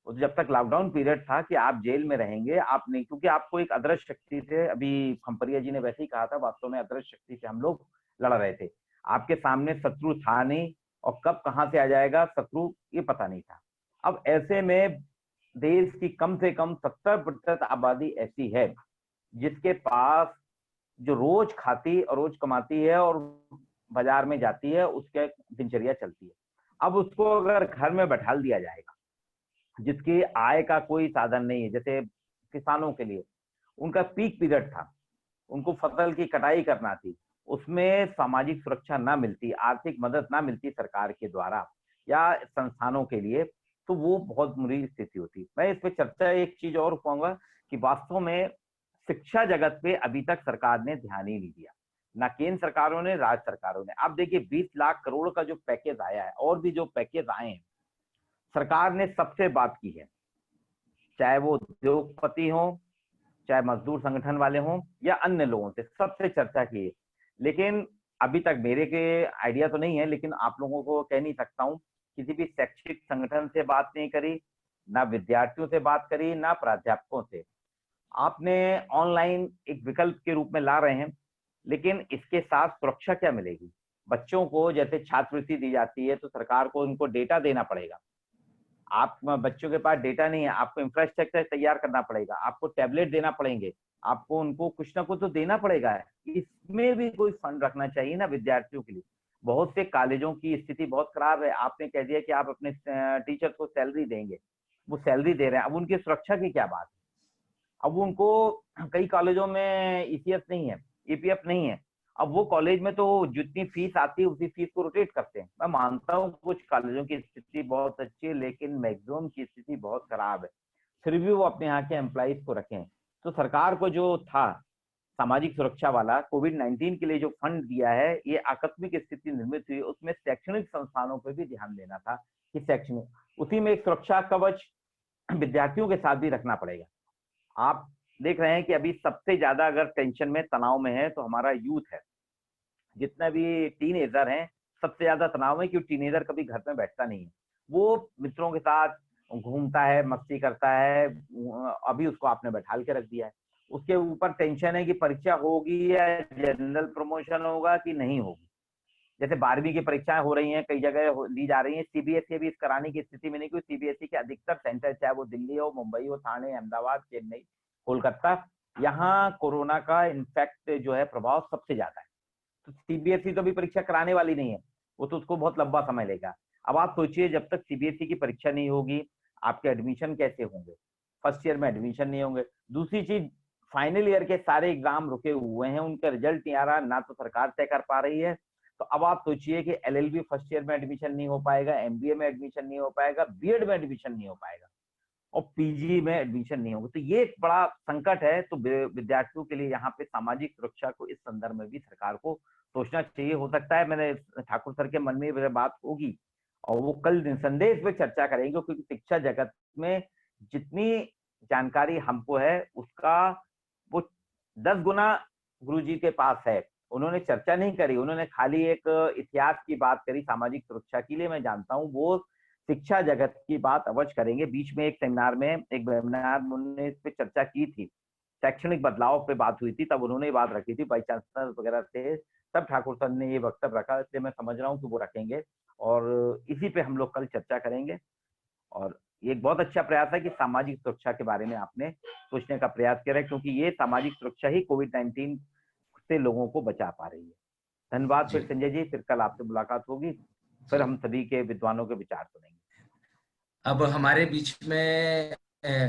तो जब तक लॉकडाउन पीरियड था कि आप जेल में रहेंगे, आप नहीं, क्योंकि आपको एक अदृश्य शक्ति से, अभी खम्परिया जी ने वैसे ही कहा था, वास्तव में अदृश्य शक्ति से हम लोग लड़ रहे थे। आपके सामने शत्रु था नहीं और कब कहाँ से आ जाएगा शत्रु ये पता नहीं था। अब ऐसे में देश की कम से कम 70% आबादी ऐसी है जिसके पास जो रोज खाती और रोज कमाती है और बाजार में जाती है, उसके दिनचर्या चलती है। अब उसको अगर घर में बैठाल दिया जाएगा, जिसकी आय का कोई साधन नहीं है, जैसे किसानों के लिए उनका पीक पीरियड था, उनको फसल की कटाई करना थी, उसमें सामाजिक सुरक्षा ना मिलती, आर्थिक मदद ना मिलती सरकार के द्वारा या संस्थानों के लिए, तो वो बहुत बुरी स्थिति होती। मैं इस पे चर्चा एक चीज और कहूंगा कि वास्तव में शिक्षा जगत पे अभी तक सरकार ने ध्यान ही नहीं दिया, ना केंद्र सरकारों ने, राज्य सरकारों ने। आप देखिए 20 लाख करोड़ का जो पैकेज आया है और भी जो पैकेज आए हैं, सरकार ने सबसे बात की है, चाहे वो उद्योगपति हो, चाहे मजदूर संगठन वाले हों या अन्य लोगों से, सबसे चर्चा की है। लेकिन अभी तक मेरे के आइडिया तो नहीं है, लेकिन आप लोगों को कह नहीं सकता हूं, किसी भी शैक्षिक संगठन से बात नहीं करी, ना विद्यार्थियों से बात करी, ना प्राध्यापकों से। आपने ऑनलाइन एक विकल्प के रूप में ला रहे हैं, लेकिन इसके साथ सुरक्षा क्या मिलेगी? बच्चों को जैसे छात्रवृत्ति दी जाती है तो सरकार को उनको डेटा देना पड़ेगा। आप बच्चों के पास डेटा नहीं है, आपको इंफ्रास्ट्रक्चर तैयार करना पड़ेगा, आपको टैबलेट देना पड़ेंगे, आपको उनको कुछ ना कुछ तो देना पड़ेगा। इसमें भी कोई फंड रखना चाहिए ना विद्यार्थियों के लिए। बहुत से कॉलेजों की स्थिति बहुत खराब है। आपने कह दिया कि आप अपने टीचर को सैलरी देंगे, वो सैलरी दे रहे हैं, अब उनकी सुरक्षा की क्या बात है? अब उनको कई कॉलेजों में ईसीएस नहीं है, ईपीएफ नहीं है, अब वो कॉलेज में तो जितनी फीस आती है उसी फीस को रोटेट करते हैं। मैं मानता हूँ कुछ कॉलेजों की स्थिति बहुत अच्छी है, लेकिन मैक्सिमम की स्थिति बहुत खराब है। फिर भी वो अपने यहाँ के एम्प्लॉइज को रखें। तो सरकार को जो था सामाजिक सुरक्षा वाला कोविड-19 के लिए जो फंड दिया है, ये आकस्मिक स्थिति निर्मित हुई, उसमें शैक्षणिक संस्थानों पर भी ध्यान देना था कि शैक्षणिक, उसी में एक सुरक्षा कवच विद्यार्थियों के साथ भी रखना पड़ेगा। आप देख रहे हैं कि अभी सबसे ज्यादा अगर टेंशन में, तनाव में है तो हमारा यूथ है। जितना भी टीनेजर हैं सबसे ज्यादा तनाव है, क्योंकि टीनेजर कभी घर में बैठता नहीं है, वो मित्रों के साथ घूमता है, मस्ती करता है। अभी उसको आपने बैठाल के रख दिया है, उसके ऊपर टेंशन है कि परीक्षा होगी या जनरल प्रमोशन होगा कि नहीं होगी। जैसे 12वीं की परीक्षाएं हो रही हैं, कई जगह ली जा रही हैं, सीबीएसई भी इस कराने की स्थिति में नहीं, क्योंकि सीबीएसई के अधिकतर सेंटर, चाहे वो दिल्ली हो, मुंबई हो, थाने, अहमदाबाद, चेन्नई, कोलकाता, यहाँ कोरोना का इन्फेक्ट जो है प्रभाव सबसे ज्यादा है। तो सीबीएसई तो भी परीक्षा कराने वाली नहीं है, वो तो उसको बहुत लंबा समय लेगा। अब आप सोचिए, जब तक सीबीएसई की परीक्षा नहीं होगी, आपके एडमिशन कैसे होंगे? फर्स्ट ईयर में एडमिशन नहीं होंगे। दूसरी चीज, फाइनल ईयर के सारे एग्जाम रुके हुए हैं, उनका रिजल्ट नहीं आ रहा, ना तो सरकार तय कर पा रही है। तो अब आप सोचिए कि एलएलबी फर्स्ट ईयर में एडमिशन नहीं हो पाएगा, एमबीए में एडमिशन नहीं हो पाएगा, बीएड में एडमिशन नहीं हो पाएगा और पीजी में एडमिशन नहीं होगा। तो ये एक बड़ा संकट है। तो विद्यार्थियों के लिए यहाँ पे सामाजिक सुरक्षा को इस संदर्भ में भी सरकार को सोचना चाहिए। हो सकता है मैंने ठाकुर सर के मन में बात होगी और वो कल निसंदेह इस पर चर्चा करेंगे, क्योंकि शिक्षा जगत में जितनी जानकारी हमको है उसका वो 10 गुना गुरुजी के पास है। उन्होंने चर्चा नहीं करी, उन्होंने खाली एक इतिहास की बात करी सामाजिक सुरक्षा के लिए। मैं जानता हूँ वो शिक्षा जगत की बात अवश्य करेंगे। बीच में एक सेमिनार में, एक वेबिनार में उन्होंने इस पे चर्चा की थी, शैक्षणिक बदलाव पे बात हुई थी, तब उन्होंने बात रखी थी, वाइस चांसलर वगैरह थे, तब ठाकुर सर ने ये वक्तव्य रखा। इसलिए मैं समझ रहा हूँ कि वो रखेंगे और इसी पे हम लोग कल चर्चा करेंगे। और ये एक बहुत अच्छा प्रयास है कि सामाजिक सुरक्षा के बारे में आपने सोचने का प्रयास किया है, क्योंकि ये सामाजिक सुरक्षा ही कोविड-19 से लोगों को बचा पा रही है। धन्यवाद फिर संजय जी, फिर कल आपसे मुलाकात होगी, फिर हम सभी के विद्वानों के विचार सुनेंगे। अब हमारे बीच में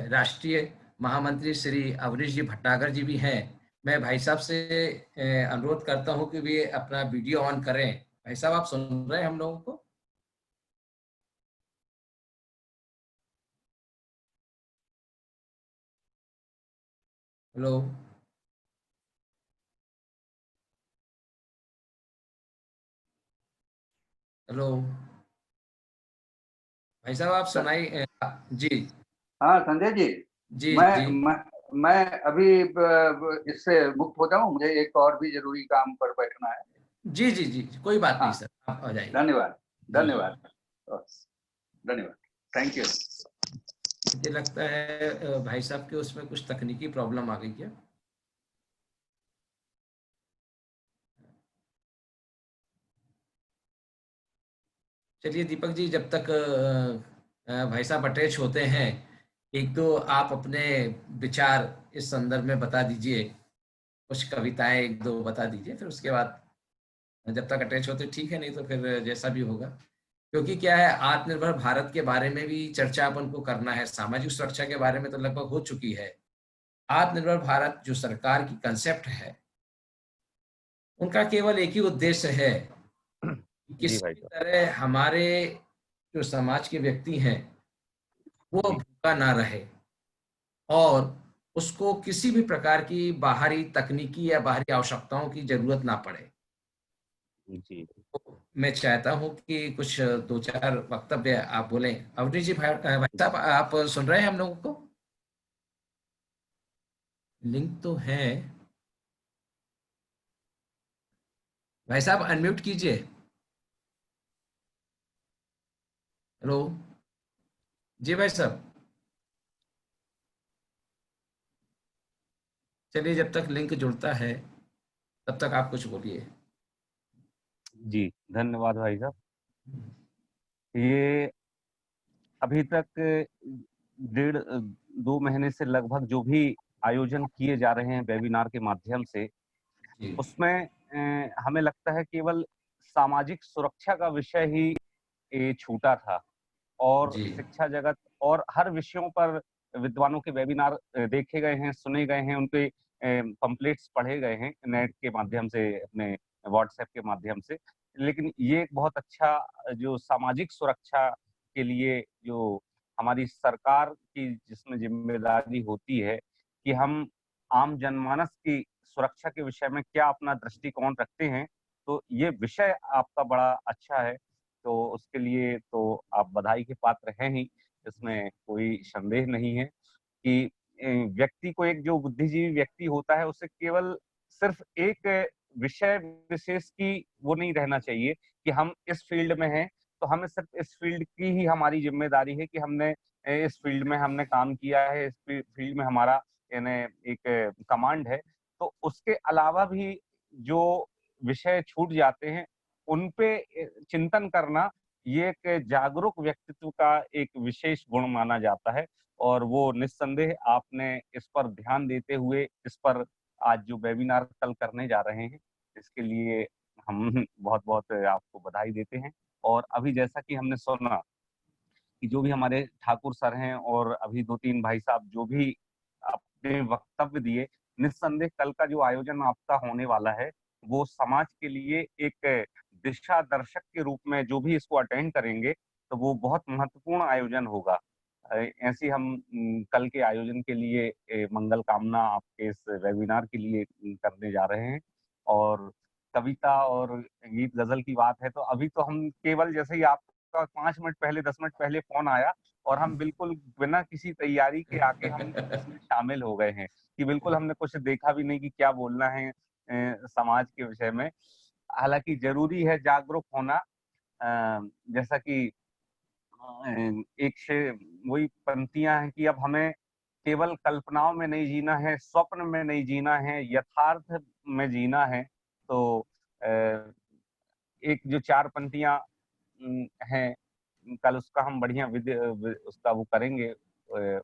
राष्ट्रीय महामंत्री श्री अवनीश जी भटनागर जी भी हैं। मैं भाई साहब से अनुरोध करता हूं कि वे अपना वीडियो ऑन करें। भाई साहब, आप सुन रहे हैं हम लोगों को? हेलो हेलो भाई साहब, आप सुनाई? जी हाँ संजय जी, जी मैं जी मैं अभी इससे मुक्त हो जाऊं, मुझे एक और भी जरूरी काम पर बैठना है। जी जी जी, कोई बात नहीं सर, आप आ जाइए। धन्यवाद जी। धन्यवाद धन्यवाद, थैंक यू। मुझे लगता है भाई साहब के उसमें कुछ तकनीकी प्रॉब्लम आ गई है। चलिए दीपक जी, जब तक भाई साहब अटैच होते हैं, एक तो आप अपने विचार इस संदर्भ में बता दीजिए, कुछ कविताएं एक दो बता दीजिए, फिर उसके बाद जब तक अटैच होते ठीक है, नहीं तो फिर जैसा भी होगा। क्योंकि क्या है, आत्मनिर्भर भारत के बारे में भी चर्चा अपन को करना है, सामाजिक सुरक्षा के बारे में तो लगभग हो चुकी है। आत्मनिर्भर भारत जो सरकार की कंसेप्ट है, उनका केवल एक ही उद्देश्य है, किसी भी तरह हमारे जो समाज के व्यक्ति हैं वो भूखा ना रहे और उसको किसी भी प्रकार की बाहरी तकनीकी या बाहरी आवश्यकताओं की जरूरत ना पड़े। जी तो मैं चाहता हूं कि कुछ दो चार वक्तव्य आप बोलें। अवनीश जी, भाई साहब, आप सुन रहे हैं हम लोगों को? लिंक तो है भाई साहब, अनम्यूट कीजिए। हेलो जी भाई साहब, चलिए जब तक लिंक जुड़ता है तब तक आप कुछ बोलिए। जी, धन्यवाद भाई साहब। ये अभी तक 1.5-2 महीने से लगभग जो भी आयोजन किए जा रहे हैं वेबिनार के माध्यम से, उसमें हमें लगता है केवल सामाजिक सुरक्षा का विषय ही छूटा था और शिक्षा जगत और हर विषयों पर विद्वानों के वेबिनार देखे गए हैं, सुने गए हैं, उनके पम्पलेट्स पढ़े गए हैं नेट के माध्यम से, अपने व्हाट्सएप के माध्यम से। लेकिन ये एक बहुत अच्छा जो सामाजिक सुरक्षा के लिए जो हमारी सरकार की जिसमें जिम्मेदारी होती है कि हम आम जनमानस की सुरक्षा के विषय में क्या अपना दृष्टिकोण रखते हैं, तो ये विषय आपका बड़ा अच्छा है। तो उसके लिए तो आप बधाई के पात्र हैं ही, इसमें कोई संदेह नहीं है कि व्यक्ति को, एक जो बुद्धिजीवी व्यक्ति होता है, उसे केवल सिर्फ एक विषय विशेष की वो नहीं रहना चाहिए कि हम इस फील्ड में हैं तो हमें सिर्फ इस फील्ड की ही हमारी जिम्मेदारी है कि हमने इस फील्ड में हमने काम किया है, इस फील्ड में हमारा यानी एक कमांड है। तो उसके अलावा भी जो विषय छूट जाते हैं उन पे चिंतन करना, ये एक जागरूक व्यक्तित्व का एक विशेष गुण माना जाता है और वो निस्संदेह आपने इस पर ध्यान देते हुए इस पर आज जो वेबिनार कल करने जा रहे हैं, इसके लिए हम बहुत बहुत आपको बधाई देते हैं। और अभी जैसा कि हमने सुना कि जो भी हमारे ठाकुर सर हैं और अभी 2-3 भाई साहब जो भी अपने वक्तव्य दिए, निस्संदेह कल का जो आयोजन आपका होने वाला है, वो समाज के लिए एक दिशा दर्शक के रूप में जो भी इसको अटेंड करेंगे, तो वो बहुत महत्वपूर्ण आयोजन होगा। ऐसे हम कल के आयोजन के लिए मंगल कामना आपके इस वेबिनार के लिए करने जा रहे हैं। और कविता और गीत गजल की बात है तो अभी तो हम केवल जैसे ही आपका 5 मिनट पहले 10 मिनट पहले फोन आया और हम बिल्कुल बिना किसी तैयारी के आके हम इसमें शामिल हो गए हैं कि बिल्कुल हमने कुछ देखा भी नहीं कि क्या बोलना है समाज के विषय में। हालांकि जरूरी है जागरूक होना, जैसा कि एक से वही पंक्तियां हैं कि अब हमें केवल कल्पनाओं में नहीं जीना है, स्वप्न में नहीं जीना है, यथार्थ में जीना है। तो एक जो 4 पंक्तियां हैं, कल उसका हम बढ़िया उसका वो करेंगे,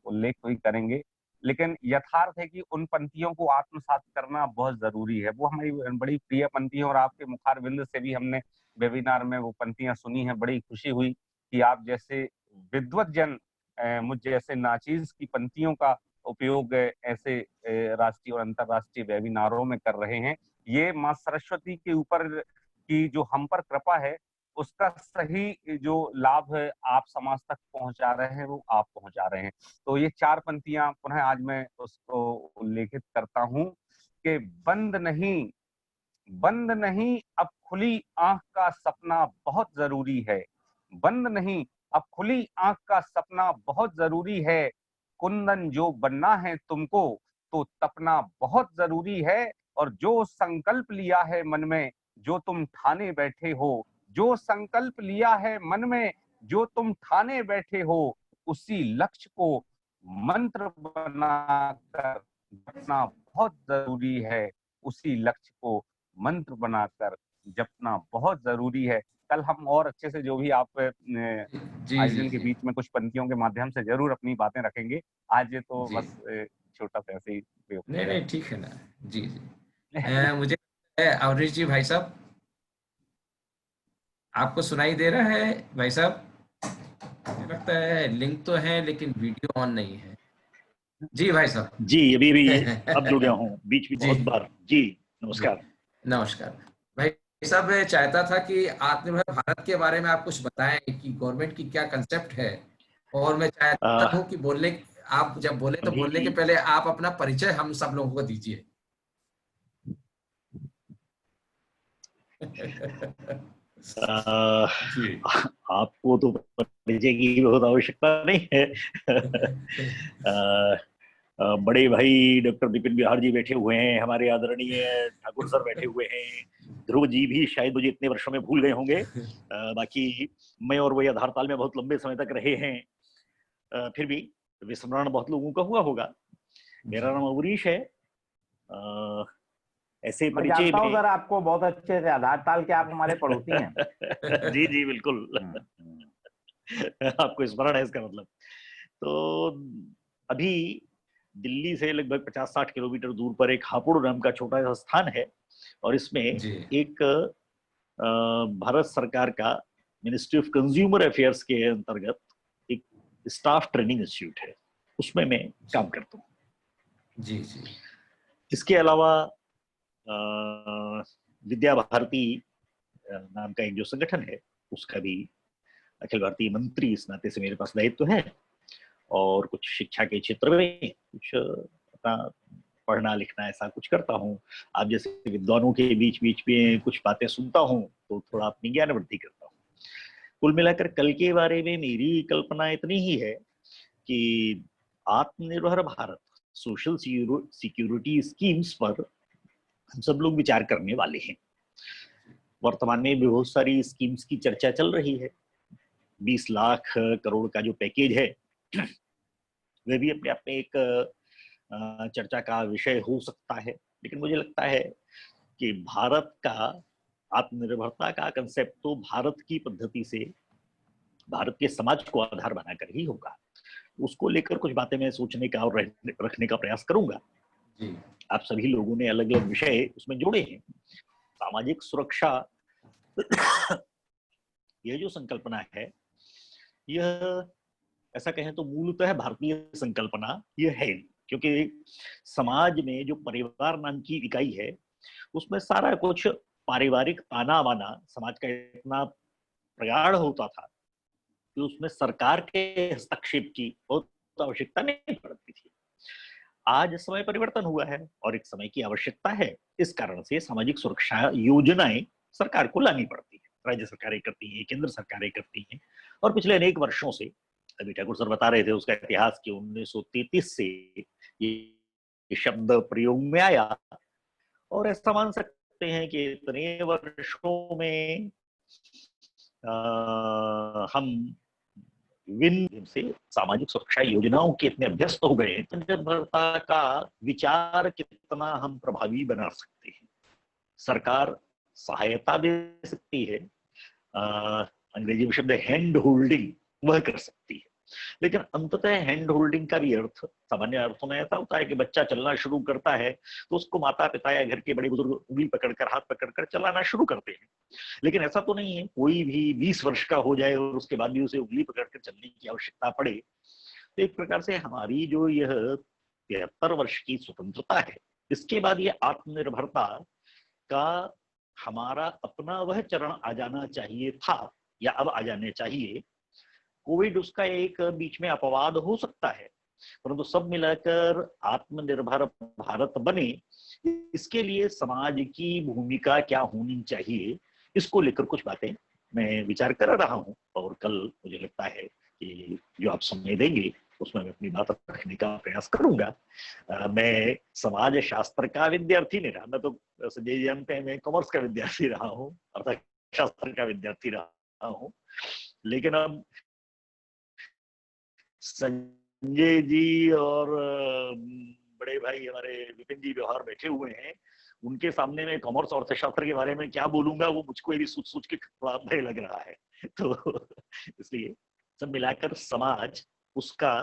उल्लेख भी करेंगे। लेकिन यथार्थ है कि उन पंक्तियों को आत्मसात करना बहुत जरूरी है। वो हमारी बड़ी प्रिय पंक्तियां और आपके मुखारबिंद से भी हमने वेबिनार में वो पंक्तियां सुनी हैं। बड़ी खुशी हुई कि आप जैसे विद्वत जन मुझ जैसे नाचीज की पंक्तियों का उपयोग ऐसे राष्ट्रीय और अंतर्राष्ट्रीय वेबिनारों में कर रहे हैं। ये माँ सरस्वती के ऊपर की जो हम पर कृपा है, उसका सही जो लाभ है आप समाज तक पहुंचा रहे हैं, वो आप पहुंचा रहे हैं। तो ये 4 पंक्तियां पुनः आज मैं उसको उल्लेखित करता हूं कि बंद नहीं अब खुली आंख का सपना बहुत जरूरी है। बंद नहीं अब खुली आंख का सपना बहुत जरूरी है। कुंदन जो बनना है तुमको तो तपना बहुत जरूरी है। और जो संकल्प लिया है मन में जो तुम ठाने बैठे हो, जो संकल्प लिया है मन में जो तुम ठाने बैठे हो, उसी लक्ष्य को मंत्र बनाकर जपना बहुत जरूरी है। उसी लक्ष्य को मंत्र बनाकर जपना बहुत जरूरी है। कल हम और अच्छे से जो भी आप आयोजन के बीच में कुछ पंक्तियों के माध्यम से जरूर अपनी बातें रखेंगे। आज तो बस छोटा सा ऐसे ही प्रयोग किया। नहीं ठीक है ना जी जी। मुझे अवनीश जी भाई साहब आपको सुनाई दे रहा है भाई साहब? मुझे लगता है लिंक तो है लेकिन वीडियो ऑन नहीं है। जी भाई साहब। जी अभी अब जुड़ गया हूँ बीच में बहुत बार। जी नमस्कार। नमस्कार भाई साहब, मैं चाहता था कि आत्मनिर्भर भारत के बारे में आप कुछ बताएं कि गवर्नमेंट की क्या कंसेप्ट है। और मैं चाहता हूँ कि आप जब बोले तो बोलने के पहले आप अपना परिचय हम सब लोगों को दीजिए। आपको तो परिचय की बहुत आवश्यकता नहीं है। बड़े भाई डॉक्टर विपिन बिहार जी बैठे हुए हैं, हमारे आदरणीय ठाकुर सर बैठे हुए हैं, ध्रुव जी भी शायद मुझे इतने वर्षों में भूल गए होंगे। बाकी मैं और वही आधारताल में बहुत लंबे समय तक रहे हैं, फिर भी विस्मरण बहुत लोगों का हुआ होगा। मेरा नाम अवनीश है। ऐसे मैं जानता हूं सर आपको बहुत अच्छे से, आधारताल के आप हमारे पड़ोसी हैं। जी जी बिल्कुल। आपको स्मरण है इसका मतलब। तो अभी दिल्ली से लगभग 50-60 किलोमीटर दूर पर एक हापुड़ नाम का छोटा सा स्थान है और इसमें एक भारत सरकार का मिनिस्ट्री ऑफ कंज्यूमर अफेयर्स के अंतर्गत एक स्टाफ ट्रेनिंग इंस्टीट्यूट है, उसमें मैं काम करता हूँ। जी जी। इसके अलावा विद्या भारती नाम का एक जो संगठन है उसका भी अखिल भारतीय मंत्री इस नाते से मेरे पास दायित्व है और कुछ शिक्षा के क्षेत्र में कुछ अपना पढ़ना लिखना ऐसा कुछ करता हूँ। आप जैसे विद्वानों के बीच बीच में कुछ बातें सुनता हूँ तो थोड़ा अपनी ज्ञान वृद्धि करता हूँ। कुल मिलाकर कल के बारे में मेरी कल्पना इतनी ही है कि आत्मनिर्भर भारत सोशल सिक्योरिटी स्कीम्स पर हम सब लोग विचार करने वाले हैं। वर्तमान में भी बहुत सारी स्कीम्स की चर्चा चल रही है। 20 लाख करोड़ का जो पैकेज है वह भी अपने आप में एक चर्चा का विषय हो सकता है, लेकिन मुझे लगता है कि भारत का आत्मनिर्भरता का कंसेप्ट तो भारत की पद्धति से भारत के समाज को आधार बनाकर ही होगा। उसको लेकर कुछ बातें मैं सोचने का और रखने का प्रयास करूंगा। जी। आप सभी लोगों ने अलग अलग विषय उसमें जोड़े हैं। सामाजिक सुरक्षा यह जो संकल्पना है यह ऐसा कहें तो मूलतः भारतीय संकल्पना ये है, क्योंकि समाज में जो परिवार नाम की इकाई है उसमें सारा कुछ पारिवारिक आना बाना समाज का इतना प्रगाढ़ होता था कि उसमें सरकार के हस्तक्षेप की बहुत आवश्यकता नहीं पड़ती थी। आज समय परिवर्तन हुआ है और एक समय की आवश्यकता है, इस कारण से सामाजिक सुरक्षा योजनाएं सरकार को लानी पड़ती है। राज्य सरकारें करती हैं, केंद्र सरकारें करती हैं, और पिछले अनेक वर्षों से, अभी ठाकुर सर बता रहे थे उसका इतिहास कि 1933 से ये शब्द प्रयोग में आया, और ऐसा मान सकते हैं कि इतने वर्षों में हम विभिन्न से सामाजिक सुरक्षा योजनाओं के इतने अभ्यस्त हो गए, निर्भरता का विचार कितना हम प्रभावी बना सकते हैं। सरकार सहायता दे सकती है, अंग्रेजी में शब्द हैंड होल्डिंग वह कर सकती है, लेकिन अंततः हैंड होल्डिंग का भी अर्थ सामान्य अर्थों में ऐसा होता है कि बच्चा चलना शुरू करता है तो उसको माता पिता या घर के बड़े बुजुर्ग उंगली पकड़कर, हाथ पकड़कर चलाना शुरू करते हैं। लेकिन ऐसा तो नहीं है कोई भी 20 वर्ष का हो जाए और उसके बाद भी उसे उंगली पकड़कर चलने की आवश्यकता पड़े। तो एक प्रकार से हमारी जो यह 73 वर्ष की स्वतंत्रता है, इसके बाद ये आत्मनिर्भरता का हमारा अपना वह चरण आ जाना चाहिए था या अब आ जाने चाहिए। कोविड उसका एक बीच में अपवाद हो सकता है, परंतु सब मिलाकर आत्मनिर्भर भारत बने, इसके लिए समाज की भूमिका क्या होनी चाहिए, इसको लेकर कुछ बातें मैं विचार कर रहा हूं, और कल मुझे लगता है कि जो आप समय देंगे उसमें मैं अपनी बात रखने का प्रयास करूंगा। मैं समाज शास्त्र का विद्यार्थी नहीं रहा, मैं तो संजय जानते हैं मैं कॉमर्स का विद्यार्थी रहा हूँ, अर्थशास्त्र का विद्यार्थी रहा हूँ, लेकिन अब संजय जी और बड़े भाई हमारे विपिन जी व्यवहार बैठे हुए हैं, उनके सामने में कॉमर्स और अर्थशास्त्र के बारे में क्या बोलूंगा वो मुझको भी सोच सोच के थोड़ा भय लग रहा है। तो इसलिए सब मिलाकर समाज, उसका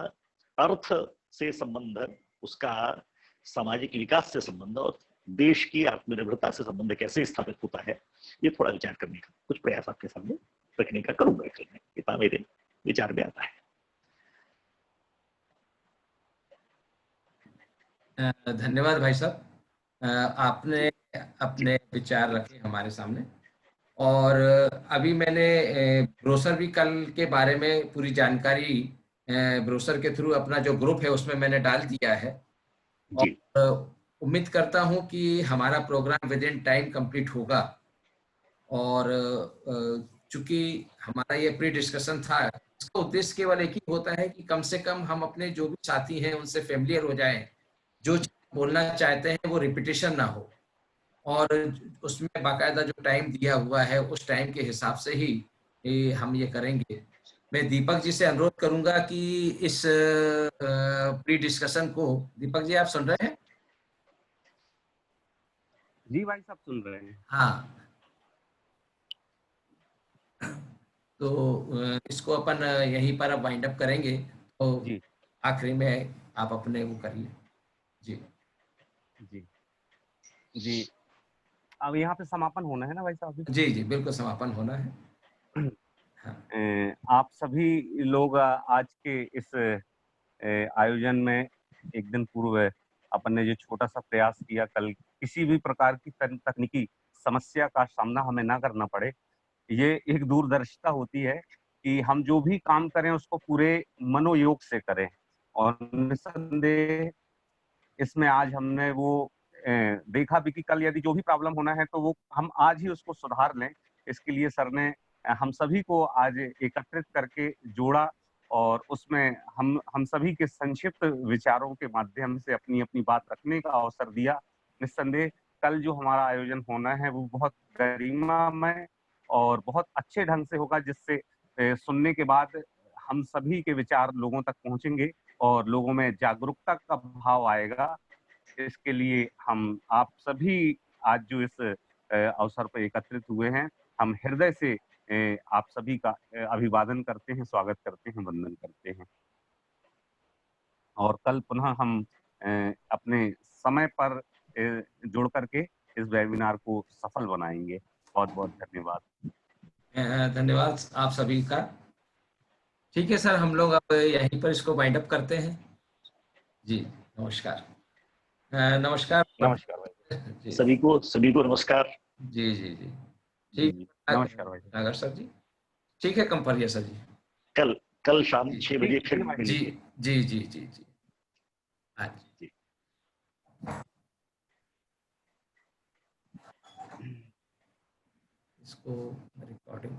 अर्थ से संबंध, उसका सामाजिक विकास से संबंध और देश की आत्मनिर्भरता से संबंध कैसे स्थापित होता है, ये थोड़ा विचार करने का कुछ प्रयास आपके सामने रखने का करूंगा। इतना मेरे विचार में आता है। धन्यवाद भाई साहब, आपने अपने विचार रखे हमारे सामने, और अभी मैंने ब्रोशर भी कल के बारे में पूरी जानकारी ब्रोशर के थ्रू अपना जो ग्रुप है उसमें मैंने डाल दिया है, और उम्मीद करता हूं कि हमारा programme within time complete होगा। और चूंकि हमारा ये प्री डिस्कशन था, इसका उद्देश्य केवल एक ही होता है कि कम से कम हम अपने जो भी साथी हैं उनसे फेमिलियर हो जाएं, जो बोलना चाहते हैं वो रिपीटेशन ना हो, और उसमें बाकायदा जो टाइम दिया हुआ है उस टाइम के हिसाब से ही हम ये करेंगे। मैं दीपक जी से अनुरोध करूंगा कि इस प्री डिस्कशन को, दीपक जी आप सुन रहे हैं? जी भाई साहब सुन रहे हैं। हाँ, तो इसको अपन यहीं पर अब वाइंड अप करेंगे, तो आखिरी में आप अपने वो करिए। जी जी जी, अब यहाँ पे समापन होना है ना भाई साहब? जी जी बिल्कुल समापन होना है। हाँ। आप सभी लोग आज के इस आयोजन में एक दिन पूर्व अपन ने जो छोटा सा प्रयास किया, कल किसी भी प्रकार की तकनीकी समस्या का सामना हमें ना करना पड़े, ये एक दूरदर्शिता होती है कि हम जो भी काम करें उसको पूरे मनोयोग से करें, और निस्संदेह इसमें आज हमने वो देखा भी कि कल यदि जो भी प्रॉब्लम होना है तो वो हम आज ही उसको सुधार लें। इसके लिए सर ने हम सभी को आज एकत्रित करके जोड़ा, और उसमें हम सभी के संक्षिप्त विचारों के माध्यम से अपनी अपनी बात रखने का अवसर दिया। निस्संदेह कल जो हमारा आयोजन होना है वो बहुत गरिमामय और बहुत अच्छे ढंग से होगा, जिससे सुनने के बाद हम सभी के विचार लोगों तक पहुंचेंगे और लोगों में जागरूकता का भाव आएगा। इसके लिए हम आप सभी आज जो इस अवसर पर एकत्रित हुए हैं, हम हृदय से आप सभी का अभिवादन करते हैं, स्वागत करते हैं, वंदन करते हैं। और कल पुनः हम अपने समय पर जुड़ करके इस वेबिनार को सफल बनाएंगे। बहुत बहुत धन्यवाद। धन्यवाद आप सभी का। ठीक है सर, हम लोग अब यहीं पर इसको वाइंड अप करते हैं। जी नमस्कार। नमस्कार। नमस्कार भाई। जी सभी को नमस्कार। जी जी जी जी ठीक। जी नमस्कार भाई। नागर सर जी ठीक है, कंपरिया सर जी। कल शाम जी 6 बजे फिर जी मिलेंगे। जी जी जी जी। हाँ जी। इसको रिकॉर्डिंग